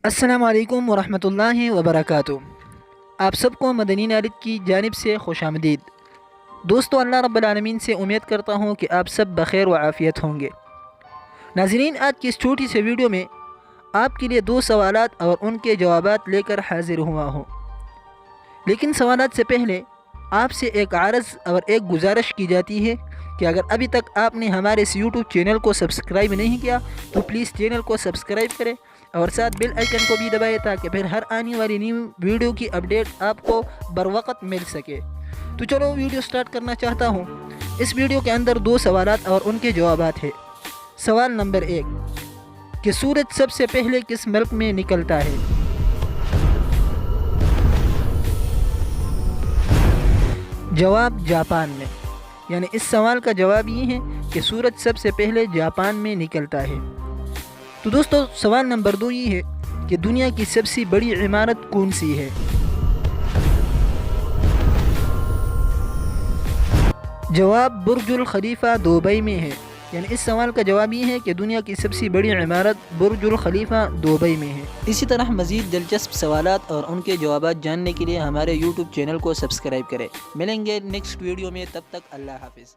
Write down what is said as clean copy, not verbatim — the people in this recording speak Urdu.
السلام علیکم ورحمۃ اللہ وبرکاتہ۔ آپ سب کو مدنی نالج کی جانب سے خوش آمدید۔ دوستو، اللہ رب العالمین سے امید کرتا ہوں کہ آپ سب بخیر و عافیت ہوں گے۔ ناظرین، آج کی اس چھوٹی سی ویڈیو میں آپ کے لیے 2 سوالات اور ان کے جوابات لے کر حاضر ہوا ہوں، لیکن سوالات سے پہلے آپ سے ایک عرض اور ایک گزارش کی جاتی ہے کہ اگر ابھی تک آپ نے ہمارے اس یوٹیوب چینل کو سبسکرائب نہیں کیا تو پلیز چینل کو سبسکرائب کریں اور ساتھ بیل آئیکن کو بھی دبائیں تاکہ پھر ہر آنے والی نیو ویڈیو کی اپڈیٹ آپ کو بروقت مل سکے۔ تو چلو ویڈیو سٹارٹ کرنا چاہتا ہوں۔ اس ویڈیو کے اندر 2 سوالات اور ان کے جوابات ہیں۔ سوال نمبر 1 کہ سورج سب سے پہلے کس ملک میں نکلتا ہے؟ جواب جاپان میں، یعنی اس سوال کا جواب یہ ہے کہ سورج سب سے پہلے جاپان میں نکلتا ہے۔ تو دوستو، سوال نمبر 2 یہ ہے کہ دنیا کی سب سے بڑی عمارت کون سی ہے؟ جواب برج الخلیفہ دبئی میں ہے، یعنی اس سوال کا جواب یہ ہے کہ دنیا کی سب سے بڑی عمارت برج الخلیفہ دبئی میں ہے۔ اسی طرح مزید دلچسپ سوالات اور ان کے جوابات جاننے کے لیے ہمارے یوٹیوب چینل کو سبسکرائب کریں۔ ملیں گے نیکسٹ ویڈیو میں، تب تک اللہ حافظ۔